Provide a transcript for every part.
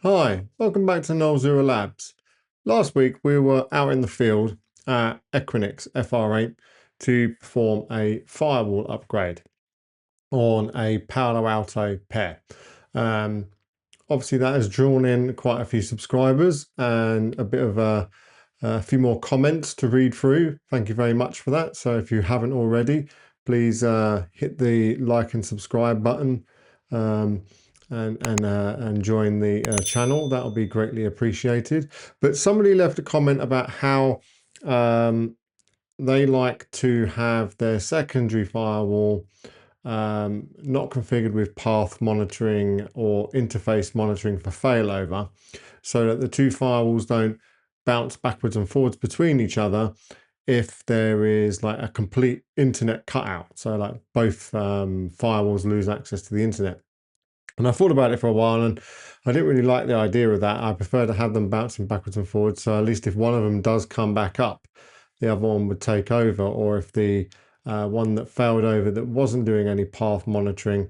Hi, welcome back to Null Zero Labs. Last week we were out in the field at Equinix FR8 to perform a firewall upgrade on a Palo Alto pair. Um, Obviously that has drawn in quite a few subscribers and a bit of a few more comments to read through. Thank you very much for that. So if you haven't already, please hit the like and subscribe button. Um, and join the channel. That'll be greatly appreciated. But somebody left a comment about how they like to have their secondary firewall not configured with path monitoring or interface monitoring for failover, so that the two firewalls don't bounce backwards and forwards between each other if there is like a complete internet cutout. So like both firewalls lose access to the internet. And I thought about it for a while and I didn't really like the idea of that. I prefer to have them bouncing backwards and forwards. So at least if one of them does come back up, the other one would take over. Or if the one that failed over that wasn't doing any path monitoring,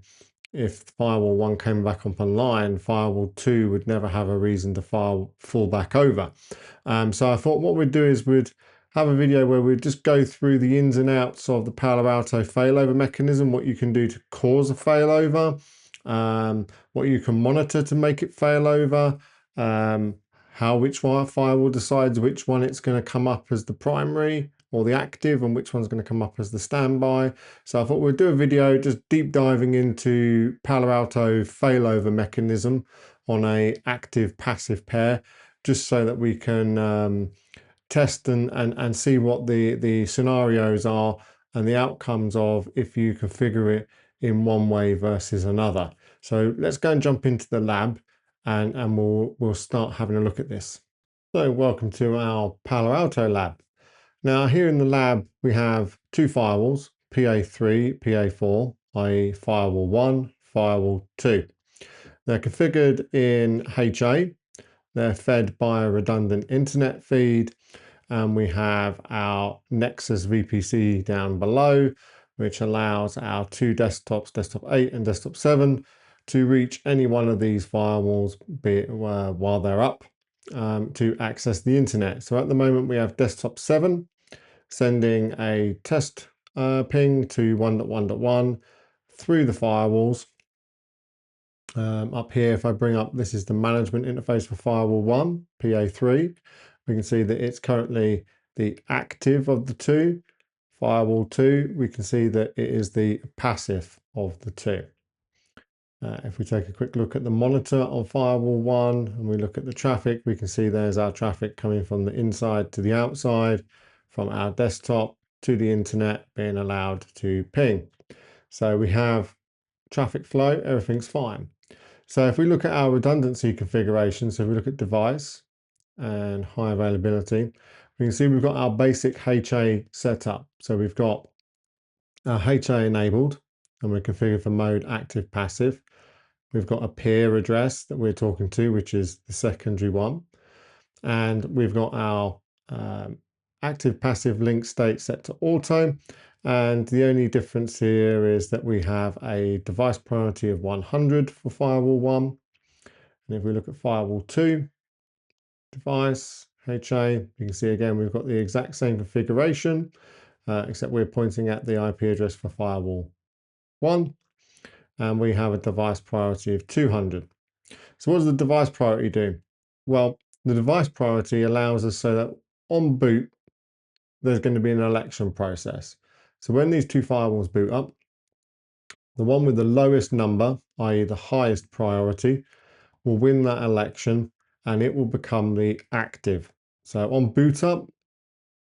if firewall 1 came back up online, firewall 2 would never have a reason to fall back over. So I thought what we'd do is we'd have a video where we'd just go through the ins and outs of the Palo Alto failover mechanism, what you can do to cause a failover, what you can monitor to make it fail over, how which firewall decides which one it's going to come up as the primary or the active and which one's going to come up as the standby. So I thought we'd do a video just deep diving into Palo Alto failover mechanism on a active passive pair, just so that we can test and see what the scenarios are and the outcomes of if you configure it in one way versus another. So let's go and jump into the lab and we'll start having a look at this. So welcome to our Palo Alto lab. Now here in the lab we have two firewalls, PA3, PA4, i.e. firewall 1, firewall 2. They're configured in HA. They're fed by a redundant internet feed, and we have our Nexus VPC down below, which allows our two desktops, desktop 8 and desktop 7, to reach any one of these firewalls, be it while they're up, to access the internet. So at the moment we have desktop 7 sending a test ping to 1.1.1 through the firewalls. Up here, if I bring up, this is the management interface for firewall 1, PA3. We can see that it's currently the active of the two. Firewall 2, we can see that it is the passive of the two. If we take a quick look at the monitor on firewall 1 and we look at the traffic, we can see there's our traffic coming from the inside to the outside, from our desktop to the internet being allowed to ping. So we have traffic flow, everything's fine. So if we look at our redundancy configuration, so if we look at device and high availability, we can see we've got our basic HA setup. So we've got our HA enabled and we're configured for mode active passive. We've got a peer address that we're talking to, which is the secondary one. And we've got our active passive link state set to auto. And the only difference here is that we have a device priority of 100 for firewall 1. And if we look at firewall 2, device, HA, you can see again we've got the exact same configuration, except we're pointing at the IP address for firewall 1. And we have a device priority of 200. So what does the device priority do? Well, the device priority allows us so that on boot, there's going to be an election process. So when these two firewalls boot up, the one with the lowest number, i.e. the highest priority, will win that election and it will become the active. So on boot up,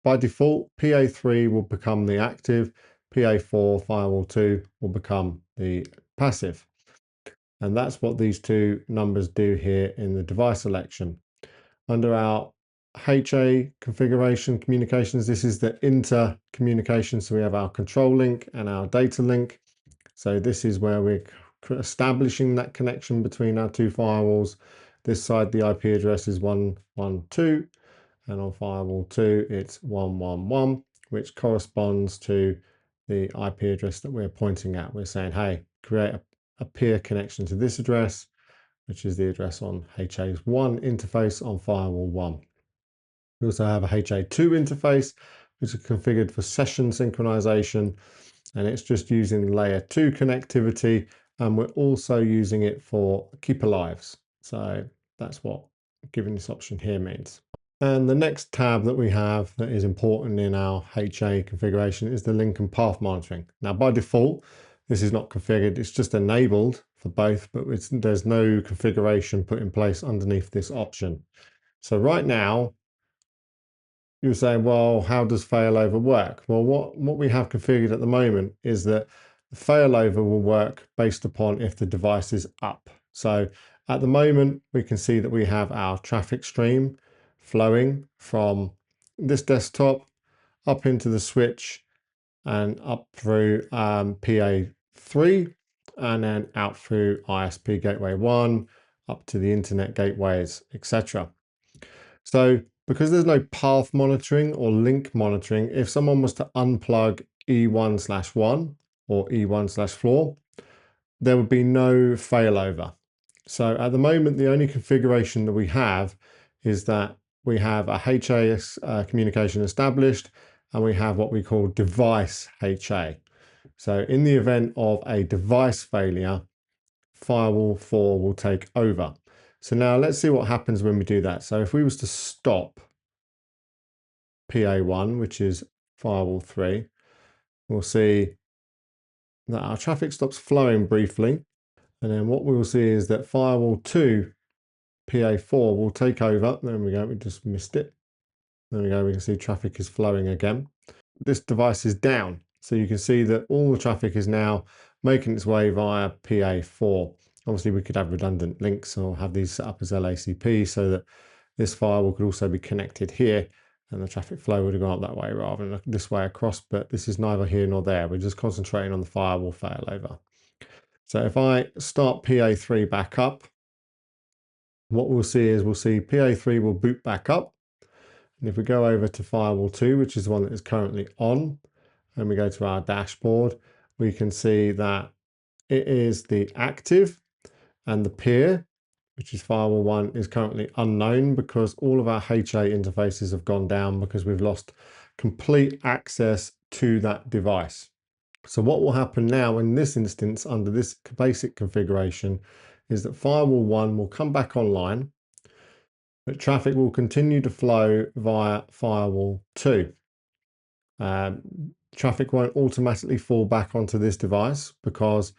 by default, PA3 will become the active, PA4, firewall 2 will become the passive. And that's what these two numbers do here in the device selection. Under our HA configuration communications, this is the inter communication. So we have our control link and our data link. So this is where we're establishing that connection between our two firewalls. This side, the IP address is 112, and on firewall 2, it's 111, which corresponds to the IP address that we're pointing at. We're saying, hey, create a peer connection to this address, which is the address on HA1 interface on firewall 1. We also have a HA2 interface, which is configured for session synchronization, and it's just using layer 2 connectivity, and we're also using it for keep alives. So that's what giving this option here means. And the next tab that we have that is important in our HA configuration is the link and path monitoring. Now, by default, this is not configured, it's just enabled for both, but there's no configuration put in place underneath this option. So right now, you're saying, well, how does failover work? Well, what we have configured at the moment is that the failover will work based upon if the device is up. So at the moment, we can see that we have our traffic stream flowing from this desktop up into the switch and up through PA3 and then out through ISP gateway 1 up to the internet gateways, etc. So because there's no path monitoring or link monitoring, if someone was to unplug E1/1 or E1/floor, there would be no failover. So at the moment, the only configuration that we have is that we have a HA communication established, and we have what we call device HA. So in the event of a device failure, firewall 4 will take over. So now let's see what happens when we do that. So if we was to stop PA1, which is firewall 3, we'll see that our traffic stops flowing briefly. And then what we will see is that firewall 2, PA4 will take over. There we go, we just missed it. There we go, we can see traffic is flowing again. This device is down. So you can see that all the traffic is now making its way via PA4. Obviously, we could have redundant links or have these set up as LACP so that this firewall could also be connected here and the traffic flow would have gone up that way rather than this way across, but this is neither here nor there. We're just concentrating on the firewall failover. So if I start PA3 back up, what we'll see is we'll see PA3 will boot back up. And if we go over to firewall 2, which is the one that is currently on, and we go to our dashboard, we can see that it is the active and the peer, which is firewall 1, is currently unknown because all of our HA interfaces have gone down because we've lost complete access to that device. So what will happen now in this instance under this basic configuration is that firewall 1 will come back online, but traffic will continue to flow via firewall 2. Traffic won't automatically fall back onto this device because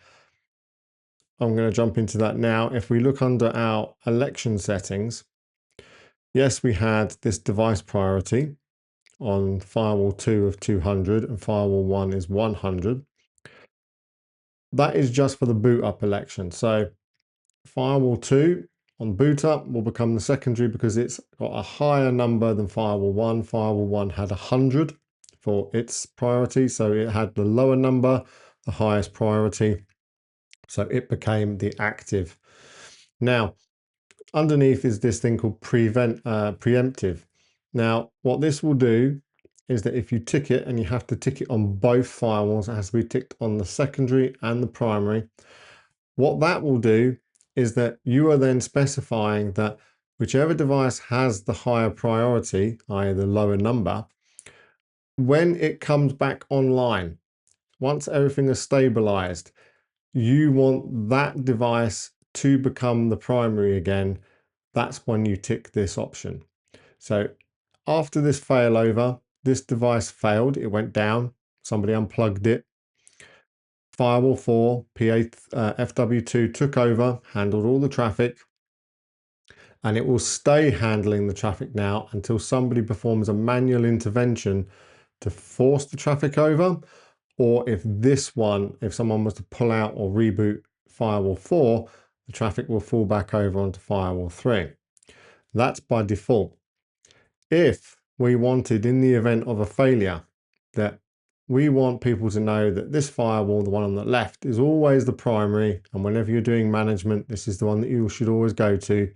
I'm going to jump into that now. If we look under our election settings, yes, we had this device priority on firewall 2 of 200 and firewall 1 is 100. That is just for the boot up election. So firewall 2 on boot up will become the secondary because it's got a higher number than firewall 1. Firewall 1 had 100 for its priority, so it had the lower number, the highest priority. So it became the active. Now, underneath is this thing called preemptive. Now, what this will do is that if you tick it, and you have to tick it on both firewalls, it has to be ticked on the secondary and the primary. What that will do is that you are then specifying that whichever device has the higher priority, i.e. the lower number, when it comes back online, once everything is stabilized, you want that device to become the primary again. That's when you tick this option. So after this failover, this device failed, it went down, somebody unplugged it. Firewall 4, FW2 took over, handled all the traffic, and it will stay handling the traffic now until somebody performs a manual intervention to force the traffic over, or if someone was to pull out or reboot firewall 4, the traffic will fall back over onto firewall 3. That's by default. If we wanted, in the event of a failure, that we want people to know that this firewall, the one on the left, is always the primary, and whenever you're doing management, this is the one that you should always go to,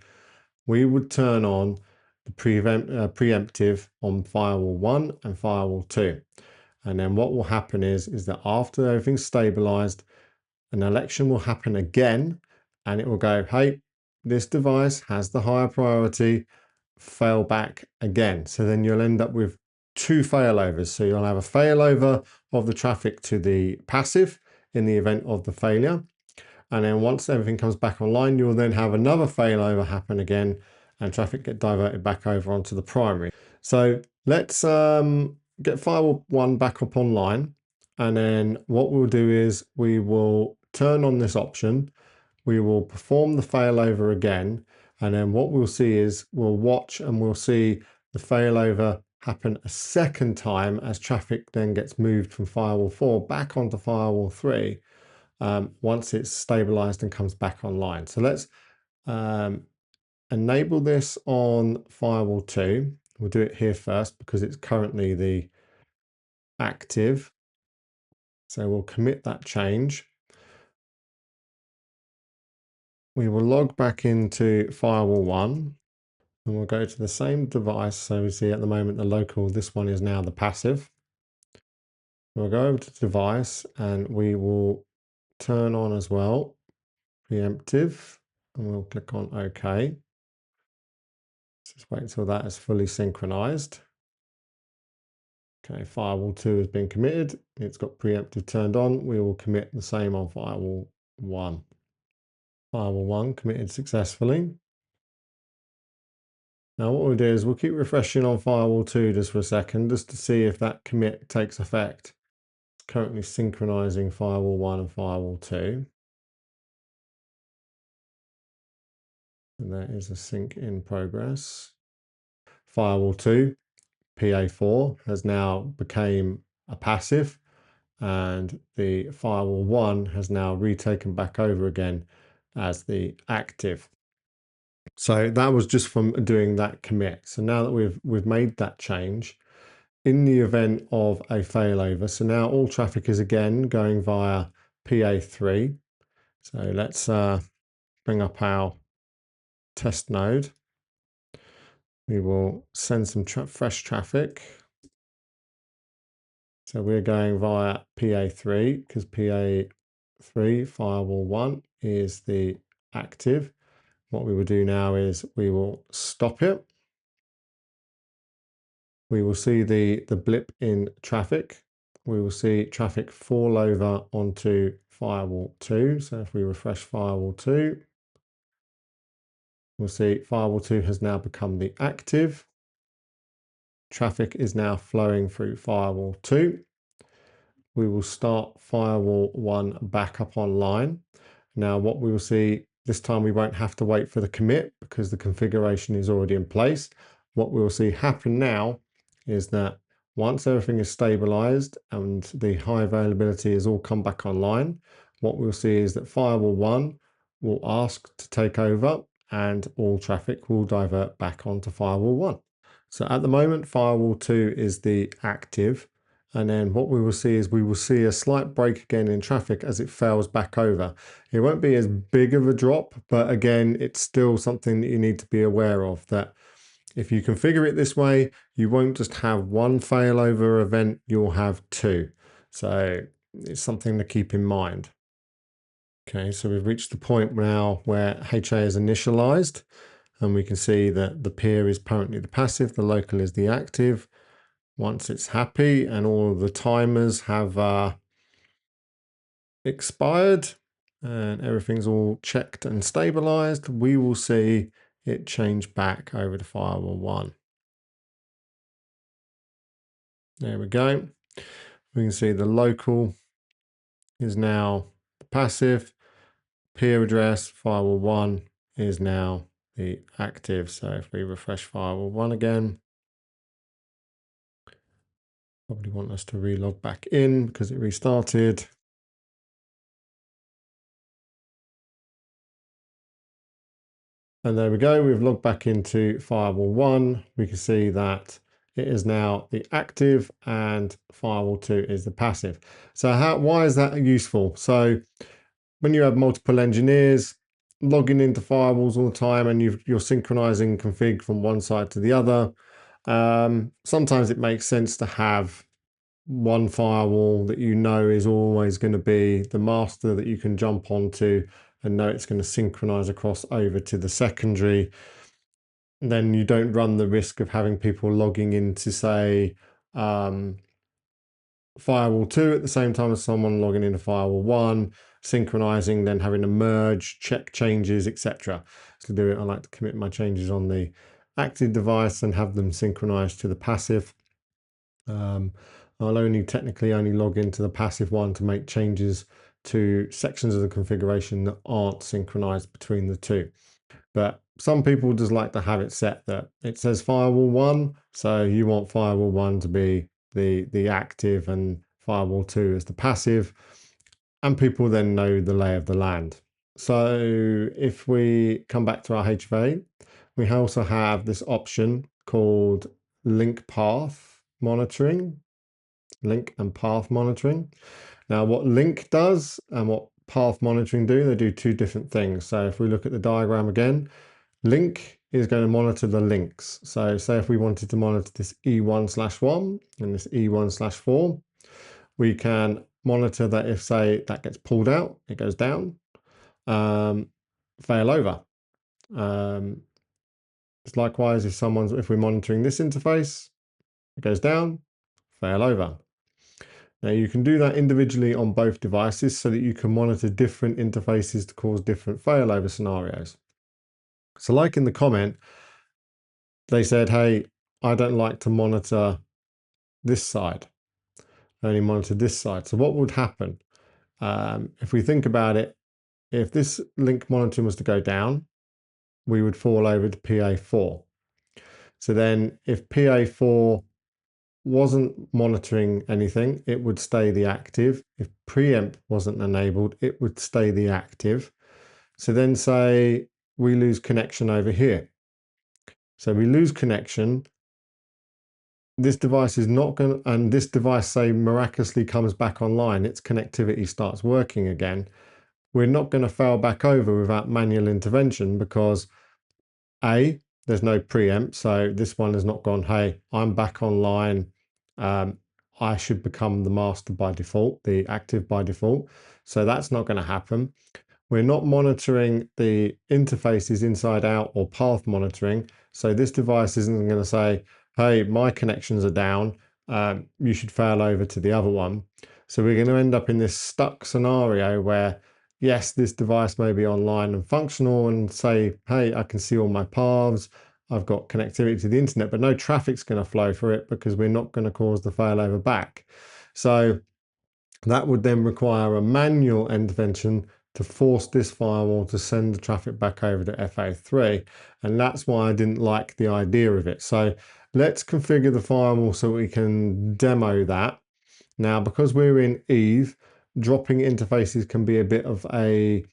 we would turn on the preemptive on firewall 1 and firewall 2. And then what will happen is that after everything's stabilized, an election will happen again, and it will go, hey, this device has the higher priority, fail back again. So then you'll end up with two failovers. So you'll have a failover of the traffic to the passive in the event of the failure. And then once everything comes back online, you'll then have another failover happen again and traffic get diverted back over onto the primary. So let's get firewall 1 back up online. And then what we'll do is we will turn on this option. We will perform the failover again. And then what we'll see is we'll watch and we'll see the failover happen a second time as traffic then gets moved from firewall 4 back onto firewall 3 once it's stabilized and comes back online. So let's enable this on firewall 2. We'll do it here first because it's currently the active. So we'll commit that change. We will log back into firewall 1 and we'll go to the same device. So we see at the moment the local, this one is now the passive. We'll go over to device and we will turn on as well, preemptive, and we'll click on OK. Just wait until that is fully synchronized. Okay, firewall 2 has been committed. It's got preemptive turned on. We will commit the same on firewall 1. Firewall 1 committed successfully. Now what we'll do is we'll keep refreshing on firewall 2 just for a second, just to see if that commit takes effect. It's currently synchronizing firewall 1 and firewall 2. And there is a sync in progress. Firewall 2, PA4, has now become a passive, and the firewall 1 has now retaken back over again as the active. So that was just from doing that commit. So now that we've made that change, in the event of a failover, so now all traffic is again going via PA3. So let's bring up our test node. We will send some fresh traffic. So we're going via PA3 because PA3 firewall 1 is the active. What we will do now is we will stop it. We will see the blip in traffic. We will see traffic fall over onto firewall 2. So if we refresh firewall 2, we'll see firewall 2 has now become the active. Traffic is now flowing through firewall 2. We will start firewall 1 back up online. Now what we will see this time, we won't have to wait for the commit because the configuration is already in place. What we will see happen now is that once everything is stabilized and the high availability has all come back online, what we'll see is that firewall 1 will ask to take over and all traffic will divert back onto firewall 1. So at the moment, firewall 2 is the active. And then what we will see is we will see a slight break again in traffic as it fails back over. It won't be as big of a drop, but again, it's still something that you need to be aware of, that if you configure it this way, you won't just have one failover event, you'll have two. So it's something to keep in mind. Okay, so we've reached the point now where HA is initialized, and we can see that the peer is currently the passive, the local is the active. Once it's happy and all of the timers have expired and everything's all checked and stabilized, we will see it change back over to firewall 1. There we go. We can see the local is now the passive, peer address, firewall 1 is now the active. So if we refresh firewall 1 again, probably want us to relog back in because it restarted. And there we go, we've logged back into firewall 1. We can see that it is now the active and firewall 2 is the passive. So why is that useful? So when you have multiple engineers logging into firewalls all the time and you're synchronizing config from one side to the other, sometimes it makes sense to have one firewall that you know is always going to be the master that you can jump onto and know it's going to synchronize across over to the secondary. Then you don't run the risk of having people logging into, say, Firewall 2 at the same time as someone logging into Firewall 1, synchronizing, then having to merge, check changes, etc. So to do it, I like to commit my changes on the active device and have them synchronized to the passive. I'll technically only log into the passive one to make changes to sections of the configuration that aren't synchronized between the two. But some people just like to have it set that it says Firewall 1, so you want Firewall 1 to be the active and Firewall 2 is the passive, and people then know the lay of the land. So if we come back to our HVA, we also have this option called link path monitoring, link and path monitoring. Now what link does and what path monitoring do, they do two different things. So if we look at the diagram again, link is going to monitor the links. So say if we wanted to monitor this E1/1 and this E1/4, we can monitor that if, say, that gets pulled out, it goes down, failover. It's likewise if we're monitoring this interface, it goes down, failover. Now you can do that individually on both devices so that you can monitor different interfaces to cause different failover scenarios. So like in the comment, they said, hey, I don't like to monitor this side. I only monitor this side. So what would happen? If we think about it, if this link monitoring was to go down, we would fall over to PA4. So then if PA4 wasn't monitoring anything, it would stay the active. If Preempt wasn't enabled, it would stay the active. So then say we lose connection over here. So we lose connection. This device is not going to, and this device, say, miraculously comes back online, its connectivity starts working again. We're not going to fail back over without manual intervention because A, there's no preempt. So this one has not gone, hey, I'm back online. I should become the master by default, the active by default. So that's not going to happen. We're not monitoring the interfaces inside out or path monitoring. So this device isn't going to say, hey, my connections are down. You should fail over to the other one. So we're going to end up in this stuck scenario where, yes, this device may be online and functional and say, hey, I can see all my paths. I've got connectivity to the internet, but no traffic's going to flow through it because we're not going to cause the failover back. So that would then require a manual intervention to force this firewall to send the traffic back over to FA3. And that's why I didn't like the idea of it. So let's configure the firewall so we can demo that. Now, because we're in Eve, dropping interfaces can be a bit of a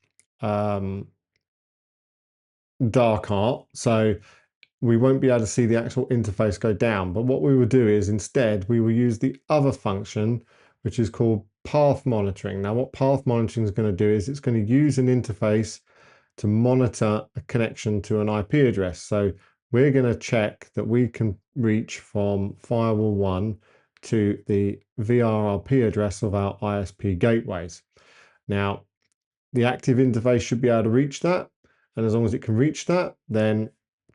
dark art. So we won't be able to see the actual interface go down. But what we will do is instead, we will use the other function, which is called path monitoring. Now, what path monitoring is going to do is it's going to use an interface to monitor a connection to an IP address. So we're going to check that we can reach from firewall 1 to the VRRP address of our ISP gateways. Now, the active interface should be able to reach that. And as long as it can reach that, then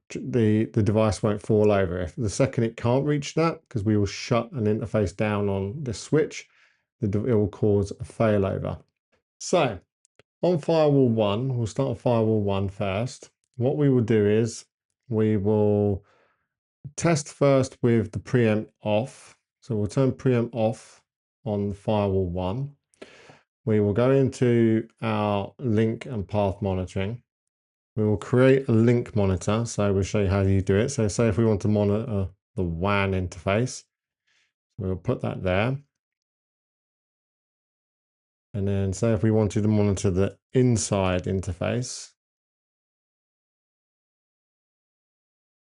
the device won't fall over. If the second it can't reach that, because we will shut an interface down on the switch, it will cause a failover. So on firewall 1, we'll start on firewall 1 first. What we will do is we will test first with the preempt off. So we'll turn preempt off on firewall 1. We will go into our link and path monitoring. We will create a link monitor. So we'll show you how you do it. So say if we want to monitor the WAN interface, we'll put that there. And then say if we wanted to monitor the inside interface,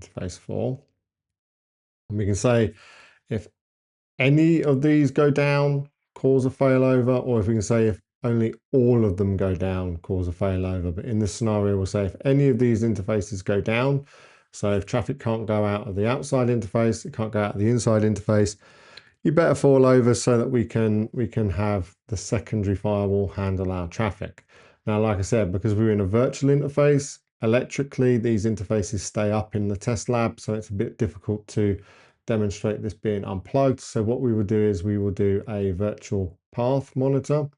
interface 4, and we can say if any of these go down, cause a failover, or if we can say if only all of them go down, cause a failover. But in this scenario, we'll say if any of these interfaces go down, so if traffic can't go out of the outside interface, it can't go out of the inside interface, you better fall over so that we can have the secondary firewall handle our traffic. Now, like I said, because we're in a virtual interface, electrically, these interfaces stay up in the test lab, so it's a bit difficult to demonstrate this being unplugged. So what we will do is we will do a virtual path monitor.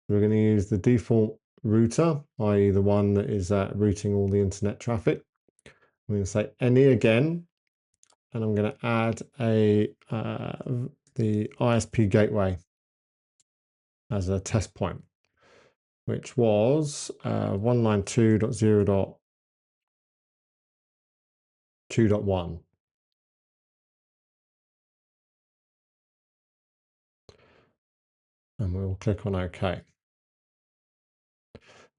We're going to use the default router, i.e. the one that is routing all the internet traffic. I'm going to say any again, and I'm going to add the ISP gateway as a test point, which was 192.0.2.1. And we'll click on OK.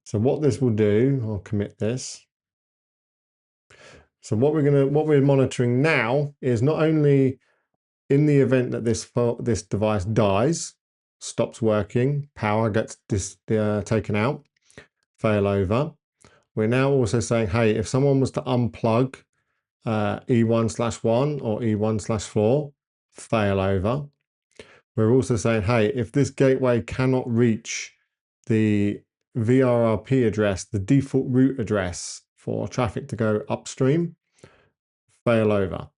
So what this will do, I'll commit this. So what we're monitoring now is not only in the event that this device dies, stops working, power gets taken out, failover. We're now also saying, hey, if someone was to unplug E1/1 or E1/4, failover. We're also saying, hey, if this gateway cannot reach the VRRP address, the default route address for traffic to go upstream, failover.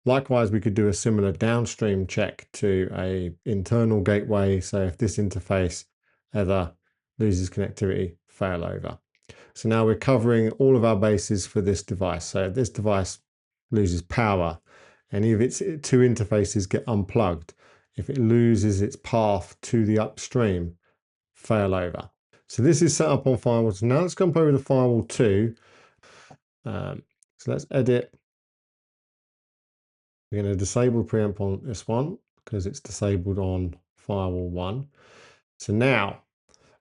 Likewise, we could do a similar downstream check to a internal gateway. So if this interface ever loses connectivity, failover. So now we're covering all of our bases for this device. So if this device loses power, any of its two interfaces get unplugged, if it loses its path to the upstream, failover. So this is set up on firewall. So now let's jump over to firewall 2. So let's edit. We're going to disable preempt on this one because it's disabled on firewall 1. So now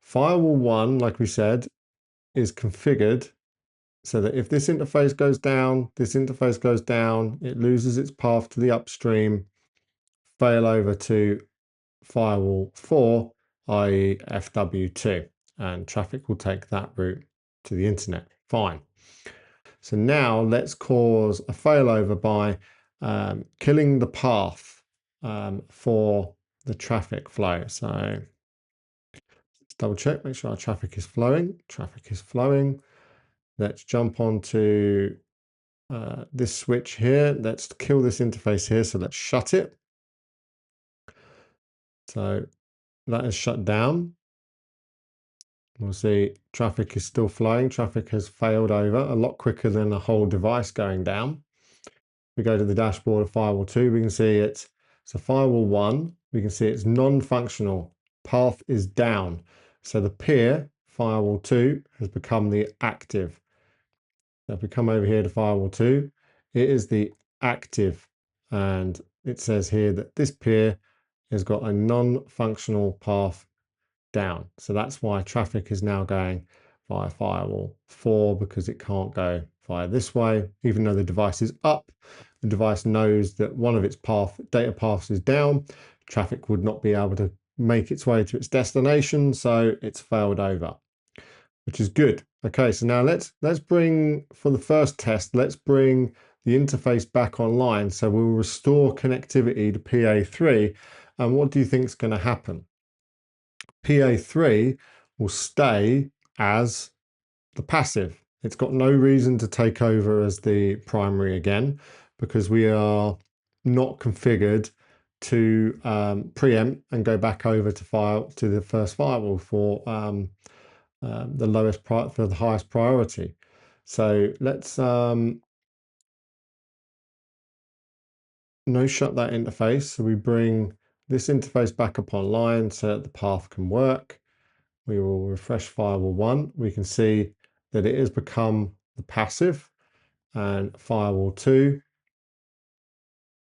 firewall 1, like we said, is configured so that if this interface goes down, it loses its path to the upstream, failover to firewall 4, i.e. FW2, and traffic will take that route to the internet. Fine. So now let's cause a failover by killing the path for the traffic flow. So let's double check, make sure our traffic is flowing. Traffic is flowing. Let's jump on to this switch here. Let's kill this interface here. So let's shut it. So that is shut down. We'll see traffic is still flowing. Traffic has failed over a lot quicker than the whole device going down. We go to the dashboard of firewall 2, we can see it's firewall 1, we can see it's non-functional, path is down. So the peer, firewall 2, has become the active. So if we come over here to firewall 2, it is the active, and it says here that this peer has got a non-functional path down. So that's why traffic is now going via firewall 4, because it can't go via this way. Even though the device is up, the device knows that one of its data paths is down. Traffic would not be able to make its way to its destination, so it's failed over, which is good. Okay, so now let's bring, for the first test, let's bring the interface back online. So we'll restore connectivity to PA3. And what do you think is going to happen? PA3 will stay as the passive. It's got no reason to take over as the primary again, because we are not configured to preempt and go back over to the first firewall for the highest priority. So let's no shut that interface. So we bring this interface back up online so that the path can work. We will refresh firewall 1. We can see that it has become the passive, and firewall 2,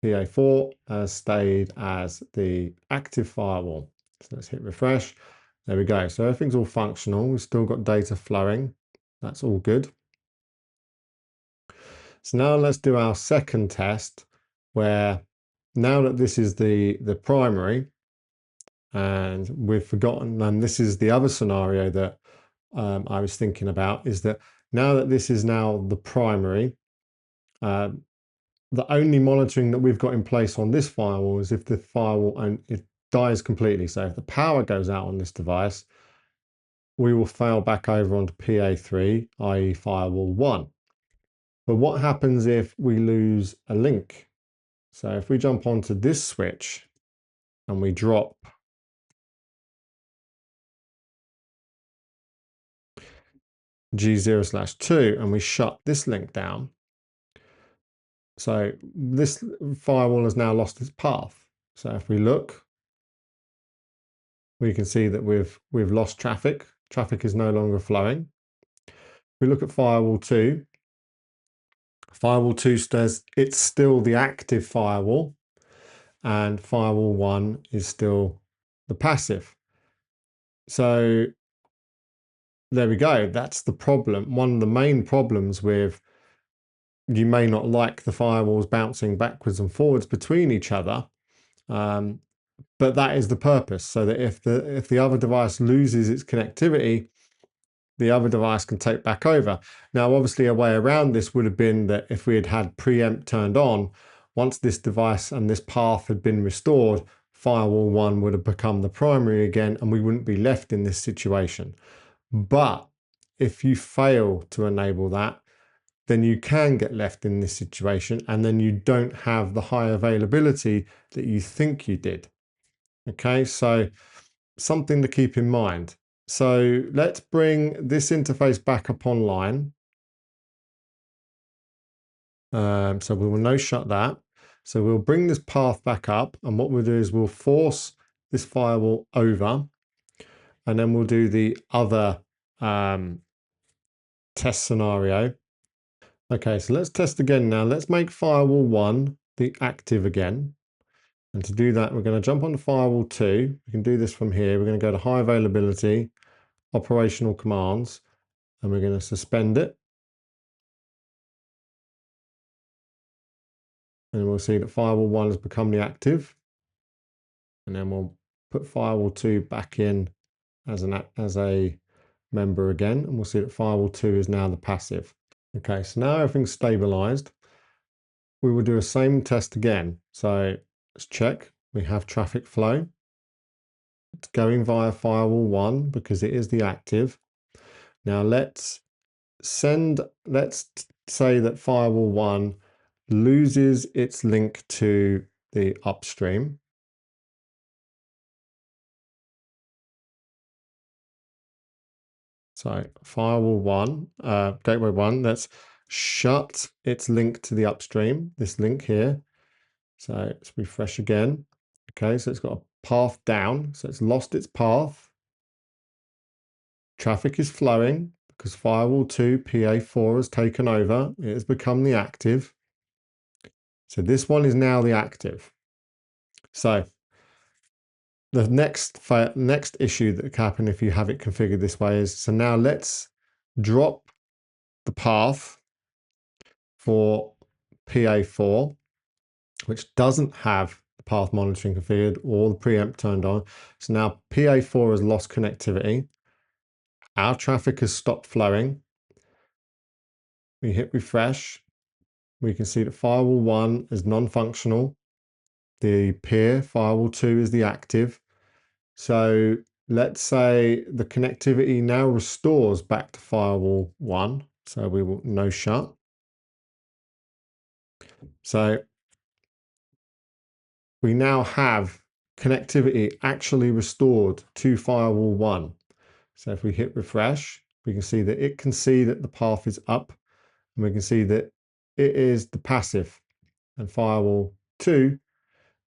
PA4, has stayed as the active firewall. So let's hit refresh. There we go. So everything's all functional. We've still got data flowing. That's all good. So now let's do our second test, where now that this is the primary, and we've forgotten, and this is the other scenario that I was thinking about, is that now that this is now the primary, the only monitoring that we've got in place on this firewall is if the firewall it dies completely. So if the power goes out on this device, we will fail back over onto PA3, i.e. firewall 1. But what happens if we lose a link? So if we jump onto this switch and we drop G0/2 and we shut this link down, so this firewall has now lost its path. So if we look, we can see that we've lost traffic. Traffic is no longer flowing. If we look at firewall 2, firewall 2 says it's still the active firewall, and firewall 1 is still the passive. So there we go. That's the problem. One of the main problems with, you may not like the firewalls bouncing backwards and forwards between each other, but that is the purpose, so that if the other device loses its connectivity, the other device can take back over. Now, obviously, a way around this would have been that if we had had Preempt turned on, once this device and this path had been restored, firewall 1 would have become the primary again, and we wouldn't be left in this situation. But if you fail to enable that, then you can get left in this situation, and then you don't have the high availability that you think you did. Okay, so something to keep in mind. So let's bring this interface back up online. So we will no shut that. So we'll bring this path back up, and what we'll do is we'll force this firewall over, and then we'll do the other test scenario. Okay, so let's test again now. Let's make firewall 1 the active again. And to do that, we're going to jump on to firewall 2. We can do this from here. We're going to go to high availability, operational commands, and we're going to suspend it. And we'll see that firewall 1 has become the active. And then we'll put firewall 2 back in as a member again. And we'll see that firewall 2 is now the passive. Okay, so now everything's stabilized. We will do a same test again. So let's check. We have traffic flow. It's going via firewall 1 because it is the active. Now let's say that firewall 1 loses its link to the upstream. So firewall 1, gateway 1, let's shut its link to the upstream, this link here. So let's refresh again. Okay, so it's got a path down, so it's lost its path. Traffic is flowing because firewall 2, PA4 has taken over. It has become the active. So this one is now the active. So the next issue that can happen if you have it configured this way is, so now let's drop the path for PA4, which doesn't have the path monitoring configured or the preempt turned on. So now PA4 has lost connectivity. Our traffic has stopped flowing. We hit refresh. We can see that firewall 1 is non-functional. The peer, firewall 2 is the active. So let's say the connectivity now restores back to firewall 1. So we will no shut. So we now have connectivity actually restored to firewall 1. So if we hit refresh, we can see that it can see that the path is up, and we can see that it is the passive, and firewall 2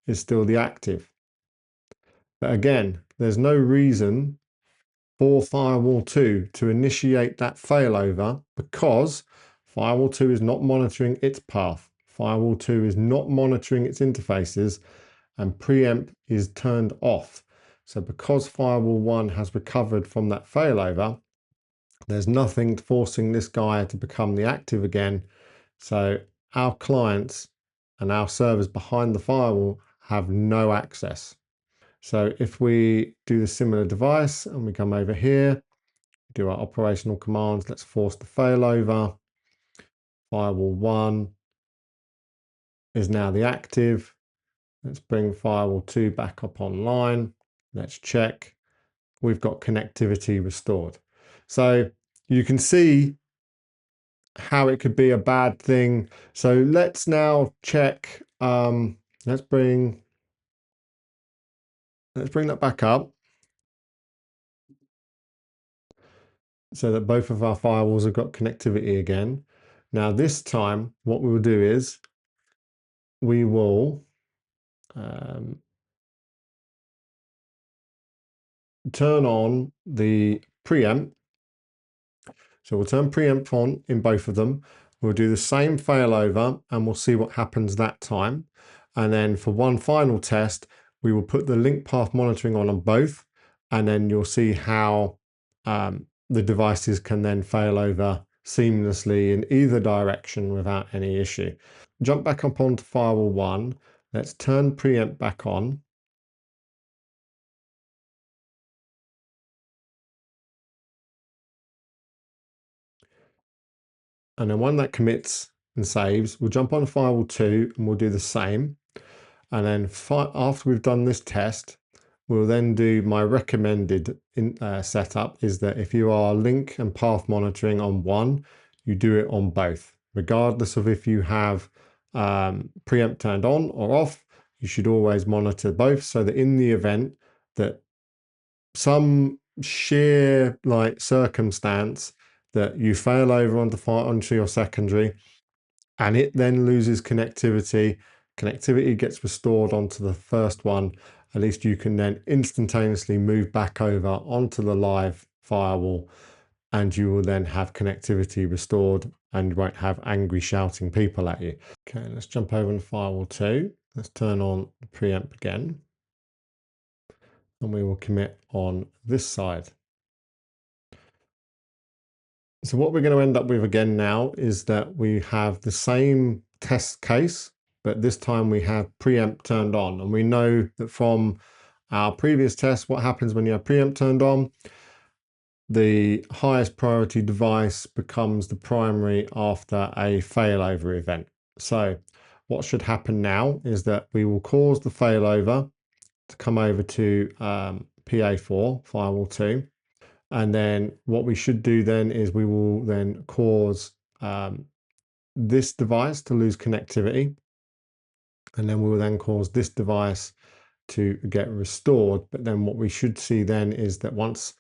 is still the active. But again, there's no reason for firewall 2 to initiate that failover because firewall 2 is not monitoring its path. Firewall 2 is not monitoring its interfaces, and preempt is turned off. So because firewall 1 has recovered from that failover, there's nothing forcing this guy to become the active again. So our clients and our servers behind the firewall have no access. So if we do the similar device and we come over here, do our operational commands, let's force the failover. Firewall 1 is now the active. Let's bring firewall 2 back up online. Let's check. we've got connectivity restored. So you can see how it could be a bad thing. So let's now check. Let's bring that back up so that both of our firewalls have got connectivity again. Now this time, what we will do is we will turn on the preempt. So we'll turn preempt on in both of them. We'll do the same failover and we'll see what happens that time. And then for one final test, we will put the link path monitoring on both, and then you'll see how the devices can then fail over seamlessly in either direction without any issue. Jump back up onto firewall 1. Let's turn preempt back on. And then when that commits and saves, we'll jump on firewall 2 and we'll do the same. And then after we've done this test, we'll then do my recommended setup is that if you are link and path monitoring on one, you do it on both. Regardless of if you have preempt turned on or off, you should always monitor both so that in the event that some sheer like circumstance that you fail over onto your secondary and it then loses connectivity gets restored onto the first one, at least you can then instantaneously move back over onto the live firewall and you will then have connectivity restored and you won't have angry shouting people at you. Okay, let's jump over to firewall 2. Let's turn on the preempt again and we will commit on this side. So what we're going to end up with again now is that we have the same test case, but this time we have preempt turned on. And we know that from our previous test, what happens when you have preempt turned on, the highest priority device becomes the primary after a failover event. So what should happen now is that we will cause the failover to come over to PA4, firewall 2. And then what we should do then is we will then cause this device to lose connectivity. And then we will then cause this device to get restored. But then what we should see then is that once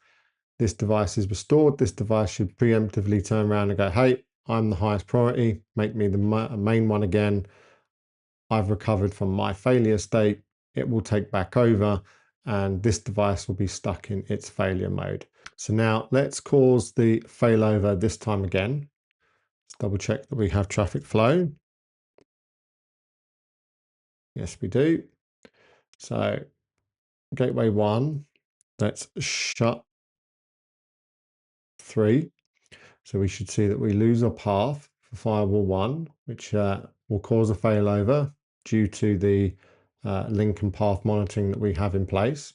this device is restored, this device should preemptively turn around and go, hey, I'm the highest priority, make me the main one again. I've recovered from my failure state. It will take back over and this device will be stuck in its failure mode. So now let's cause the failover this time again. Let's double check that we have traffic flow. Yes, we do. So gateway 1, let's shut 3. So we should see that we lose our path for firewall 1, which will cause a failover due to the link and path monitoring that we have in place.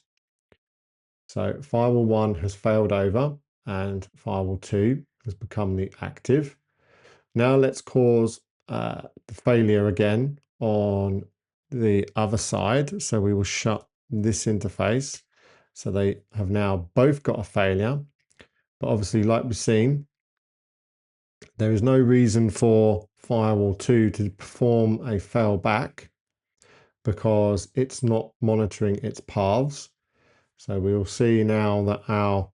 So firewall 1 has failed over and firewall 2 has become the active. Now let's cause the failure again on the other side. So we will shut this interface. So they have now both got a failure. But obviously, like we've seen, there is no reason for firewall 2 to perform a failback because it's not monitoring its paths. So we will see now that our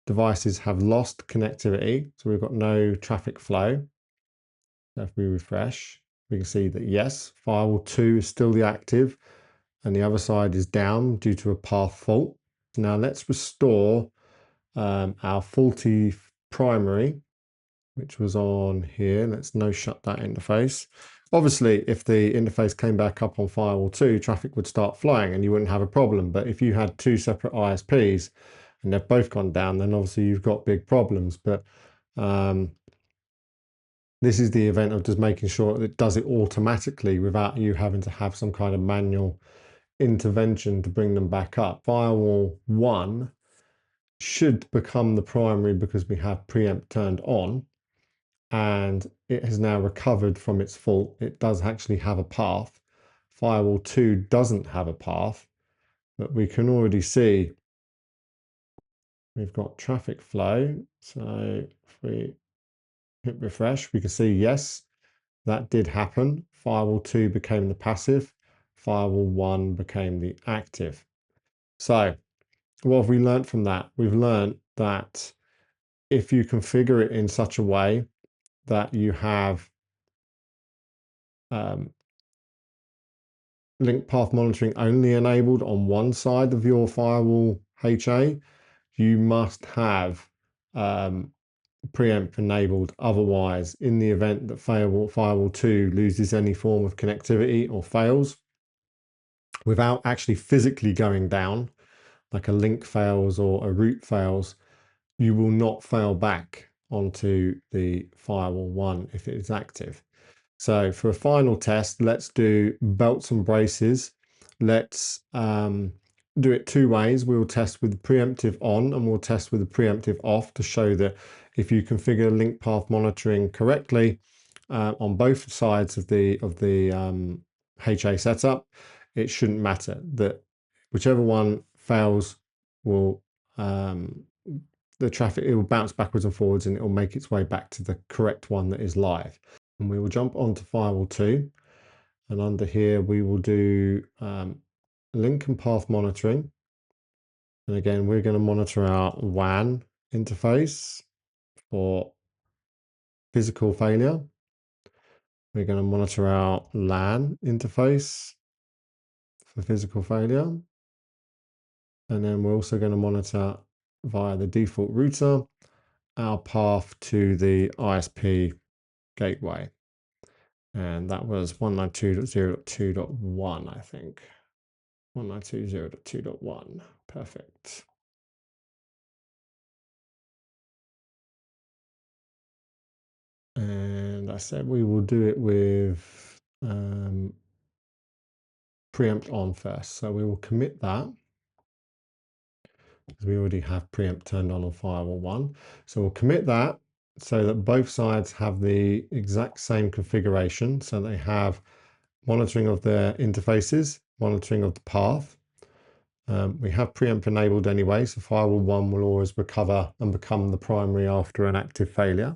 devices have lost connectivity. So we've got no traffic flow. So if we refresh, we can see that yes, firewall 2 is still the active and the other side is down due to a path fault. Now let's restore our faulty primary, which was on here. Let's no shut that interface. Obviously, if the interface came back up on firewall 2, traffic would start flying and you wouldn't have a problem. But if you had two separate ISPs and they've both gone down, then obviously you've got big problems. But this is the event of just making sure that it does it automatically without you having to have some kind of manual intervention to bring them back up. Firewall 1 should become the primary because we have preempt turned on and it has now recovered from its fault. It does actually have a path. Firewall 2 doesn't have a path, but we can already see we've got traffic flow. So if we hit refresh, we can see, yes, that did happen. Firewall 2 became the passive. Firewall 1 became the active. So what have we learned from that? We've learned that if you configure it in such a way that you have link path monitoring only enabled on one side of your firewall HA, you must have preempt enabled. Otherwise, in the event that firewall 2 loses any form of connectivity or fails, without actually physically going down, like a link fails or a route fails, you will not fail back onto the firewall 1 if it is active. So for a final test, let's do belts and braces. Let's do it two ways. We'll test with the preemptive on and we'll test with the preemptive off to show that if you configure link path monitoring correctly on both sides of the HA setup, it shouldn't matter. That whichever one fails will the traffic, it will bounce backwards and forwards and it will make its way back to the correct one that is live. And we will jump onto firewall 2, and under here we will do link and path monitoring. And again, we're going to monitor our WAN interface for physical failure. We're going to monitor our LAN interface for physical failure. And then we're also going to monitor via the default router our path to the ISP gateway. And that was 192.0.2.1, I think. 192.0.2.1. Perfect. And I said we will do it with preempt on first. So we will commit that because we already have preempt turned on firewall 1. So we'll commit that so that both sides have the exact same configuration. So they have monitoring of their interfaces, monitoring of the path. We have preempt enabled anyway, so firewall 1 will always recover and become the primary after an active failure.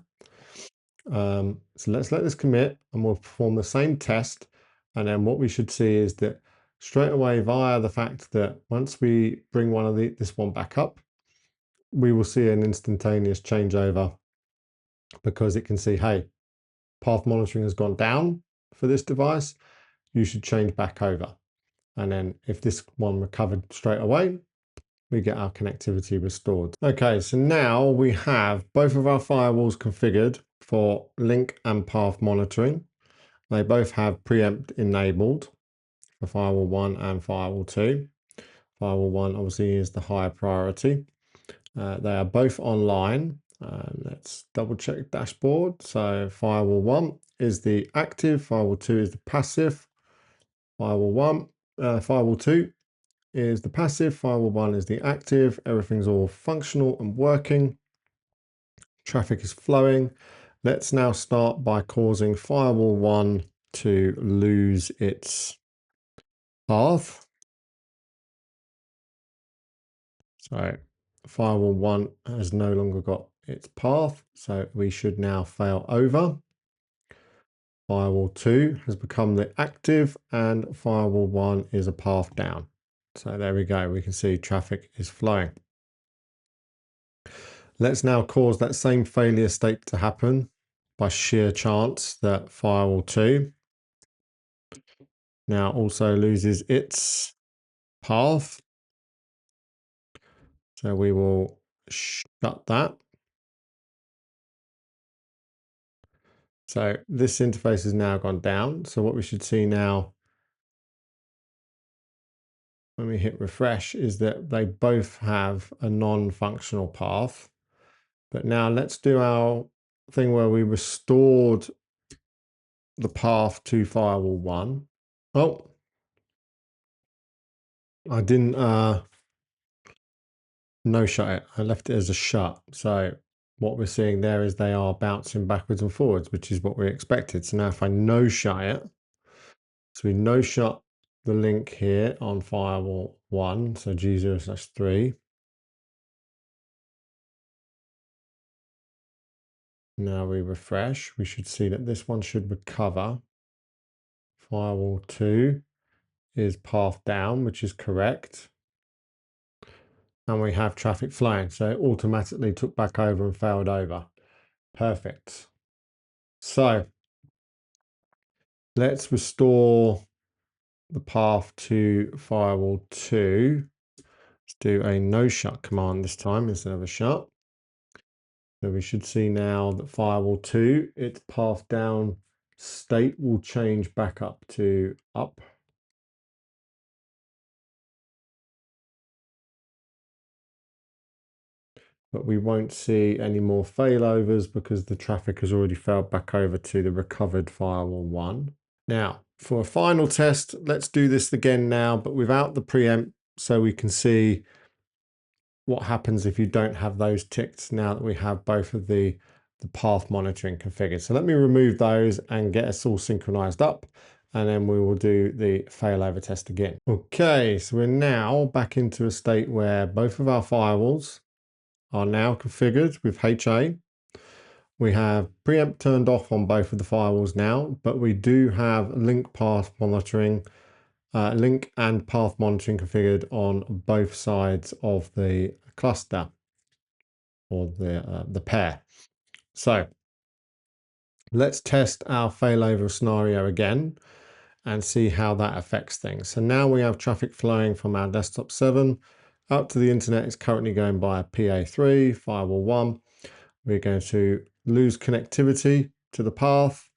So let's let this commit and we'll perform the same test. And then what we should see is that straight away via the fact that once we bring this one back up, we will see an instantaneous changeover because it can see, hey, path monitoring has gone down for this device. You should change back over. And then if this one recovered straight away, we get our connectivity restored. Okay, so now we have both of our firewalls configured for link and path monitoring. They both have preempt enabled for firewall 1 and firewall 2. Firewall 1 obviously is the higher priority. They are both online. Let's double check dashboard. So firewall 1 is the active, firewall 2 is the passive. Firewall 2 is the passive, firewall 1 is the active. Everything's all functional and working. Traffic is flowing. Let's now start by causing firewall 1 to lose its path. So firewall 1 has no longer got its path, so we should now fail over. Firewall 2 has become the active and firewall 1 is a path down. So there we go, we can see traffic is flowing. Let's now cause that same failure state to happen by sheer chance that firewall 2 now also loses its path. So we will shut that. So this interface has now gone down. So what we should see now when we hit refresh is that they both have a non-functional path. But now let's do our thing where we restored the path to firewall 1. Oh, I didn't no shut it. I left it as a shut. So what we're seeing there is they are bouncing backwards and forwards, which is what we expected. So now if I no shut it, so we no shut the link here on firewall 1, so G0/3. Now we refresh, we should see that this one should recover. Firewall 2 is path down, which is correct. And we have traffic flowing, so it automatically took back over and failed over. Perfect. So let's restore the path to firewall 2. Let's do a no shut command this time instead of a shut. So we should see now that firewall 2, its path down state will change back up to up. But we won't see any more failovers because the traffic has already failed back over to the recovered firewall 1. Now, for a final test, let's do this again now, but without the preempt, so we can see what happens if you don't have those ticked now that we have both of the path monitoring configured. So let me remove those and get us all synchronized up, and then we will do the failover test again. Okay, so we're now back into a state where both of our firewalls are now configured with HA. We have preempt turned off on both of the firewalls now, but we do have link path monitoring, link and path monitoring configured on both sides of the cluster or the pair. So let's test our failover scenario again and see how that affects things. So now we have traffic flowing from our desktop 7 out to the internet. It's currently going by PA3, firewall 1. We're going to lose connectivity to the path,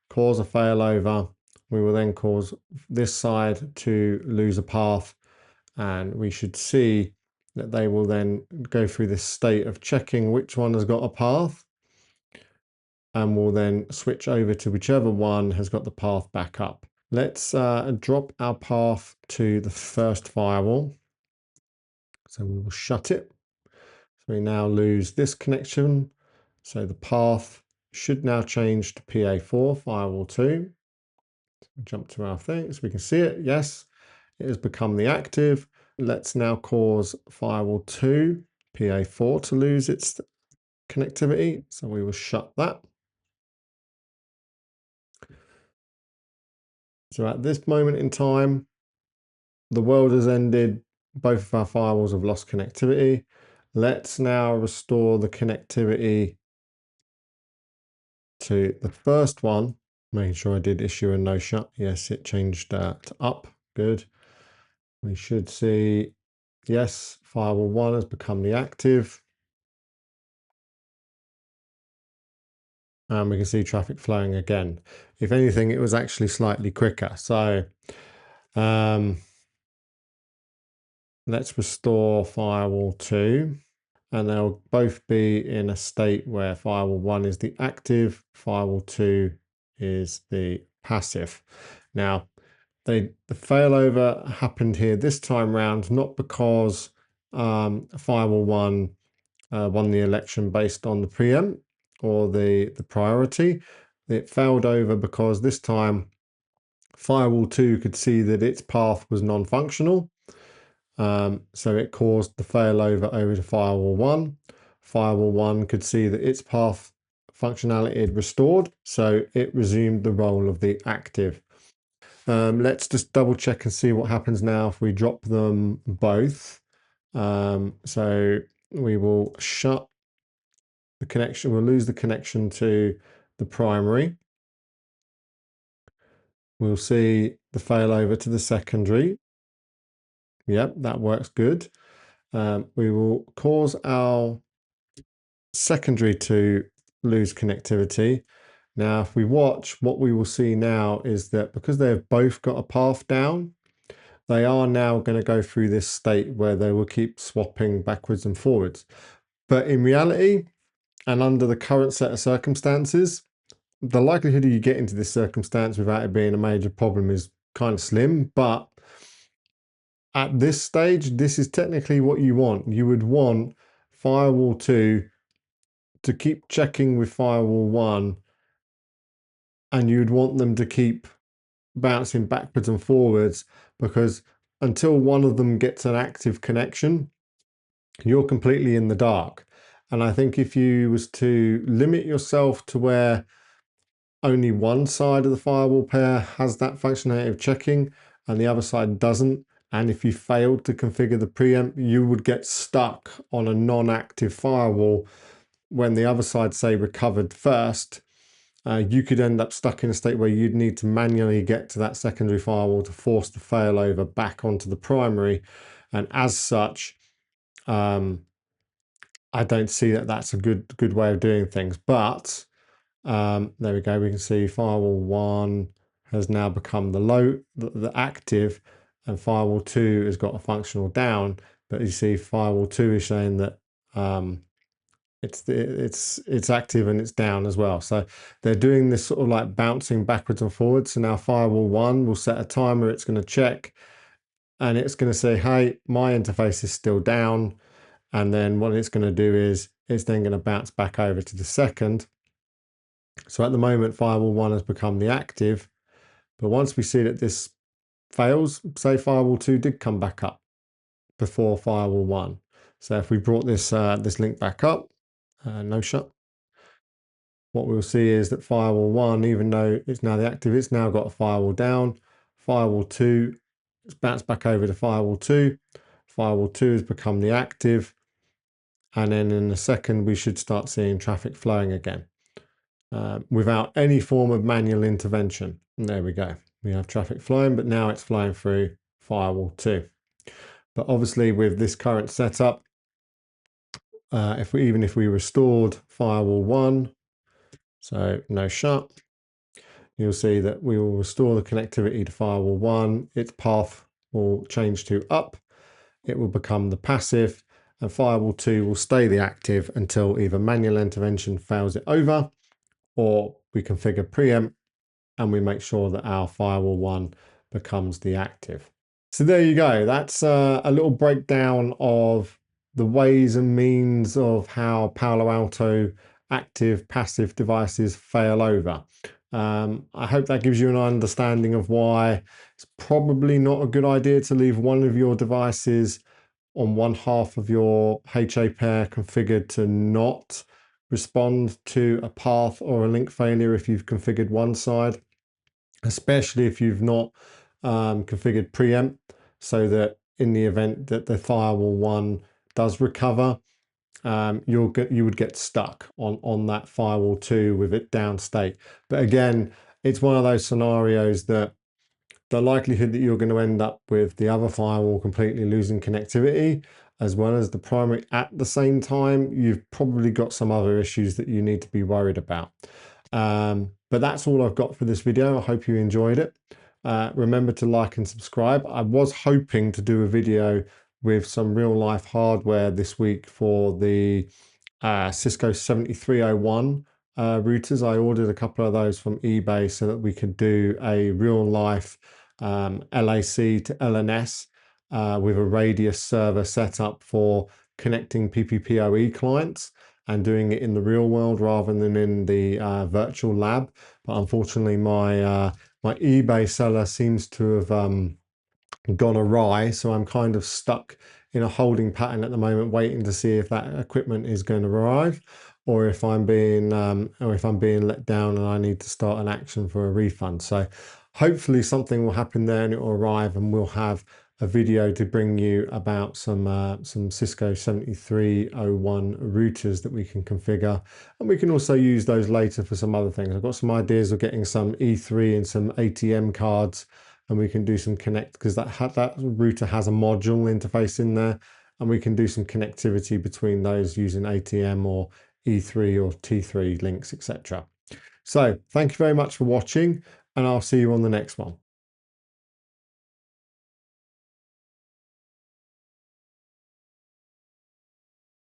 cause a failover. We will then cause this side to lose a path, and we should see that they will then go through this state of checking which one has got a path, and will then switch over to whichever one has got the path back up. Let's drop our path to the first firewall. So we will shut it. So we now lose this connection. So the path should now change to PA4, firewall 2. So we jump to our thing so we can see it. Yes, it has become the active. Let's now cause firewall 2, PA4, to lose its connectivity. So we will shut that. So at this moment in time, the world has ended. Both of our firewalls have lost connectivity. Let's now restore the connectivity to the first one, making sure I did issue a no shut. Yes, it changed to up. Good. We should see, yes, firewall 1 has become the active. And we can see traffic flowing again. If anything, it was actually slightly quicker. So let's restore firewall 2. And they'll both be in a state where firewall 1 is the active, firewall 2 is the passive. Now, the failover happened here this time round, not because firewall 1 won the election based on the preempt or the priority. It failed over because this time firewall 2 could see that its path was non-functional. So it caused the failover over to firewall 1. Firewall 1 could see that its path functionality had restored, so it resumed the role of the active. Let's just double check and see what happens now if we drop them both. So we will shut the connection, we'll lose the connection to the primary. We'll see the failover to the secondary. Yep, that works good. We will cause our secondary to lose connectivity. Now, if we watch, what we will see now is that because they've both got a path down, they are now going to go through this state where they will keep swapping backwards and forwards. But in reality, and under the current set of circumstances, the likelihood of you getting to this circumstance without it being a major problem is kind of slim. But at this stage, this is technically what you want. You would want firewall 2 to keep checking with firewall 1, and you'd want them to keep bouncing backwards and forwards, because until one of them gets an active connection, you're completely in the dark. And I think if you was to limit yourself to where only one side of the firewall pair has that functionality of checking and the other side doesn't, and if you failed to configure the preempt, you would get stuck on a non-active firewall when the other side, say, recovered first. You could end up stuck in a state where you'd need to manually get to that secondary firewall to force the failover back onto the primary. And as such, I don't see that that's a good way of doing things. But there we go. We can see firewall 1 has now become the active, and firewall 2 has got a functional down. But you see firewall 2 is showing that it's active and it's down as well. So they're doing this sort of like bouncing backwards and forwards. So now firewall 1 will set a timer. It's going to check, and it's going to say, hey, my interface is still down. And then what it's going to do is it's then going to bounce back over to the second. So at the moment, firewall 1 has become the active. But once we see that this fails, say firewall 2 did come back up before firewall 1. So if we brought this link back up, no shut, what we'll see is that firewall 1, even though it's now the active, it's now got a firewall down. Firewall 2, it's bounced back over to firewall 2. Firewall 2 has become the active. And then in a second, we should start seeing traffic flowing again without any form of manual intervention. And there we go. We have traffic flowing, but now it's flowing through firewall 2. But obviously with this current setup, even if we restored firewall 1, so no shut, you'll see that we will restore the connectivity to firewall 1. Its path will change to up. It will become the passive, and firewall 2 will stay the active until either manual intervention fails it over, or we configure preempt and we make sure that our firewall 1 becomes the active. So there you go. That's a little breakdown of the ways and means of how Palo Alto active passive devices fail over. I hope that gives you an understanding of why it's probably not a good idea to leave one of your devices on one half of your HA pair configured to not respond to a path or a link failure if you've configured one side, especially if you've not configured preempt, so that in the event that the firewall 1 does recover, you would get stuck on that firewall 2 with it down state. But again, it's one of those scenarios that the likelihood that you're going to end up with the other firewall completely losing connectivity as well as the primary at the same time, you've probably got some other issues that you need to be worried about. But that's all I've got for this video. I hope you enjoyed it. Remember to like and subscribe. I was hoping to do a video with some real life hardware this week for the Cisco 7301 routers. I ordered a couple of those from eBay so that we could do a real life LAC to LNS with a radius server set up for connecting PPPoE clients and doing it in the real world rather than in the virtual lab. But unfortunately, my eBay seller seems to have gone awry, so I'm kind of stuck in a holding pattern at the moment, waiting to see if that equipment is going to arrive, or if I'm being let down and I need to start an action for a refund. So hopefully something will happen there and it will arrive, and we'll have a video to bring you about some Cisco 7301 routers that we can configure, and we can also use those later for some other things. I've got some ideas of getting some E3 and some ATM cards, and we can do some connect, because that router has a module interface in there, and we can do some connectivity between those using ATM or E3 or T3 links, etc. So thank you very much for watching, and I'll see you on the next one.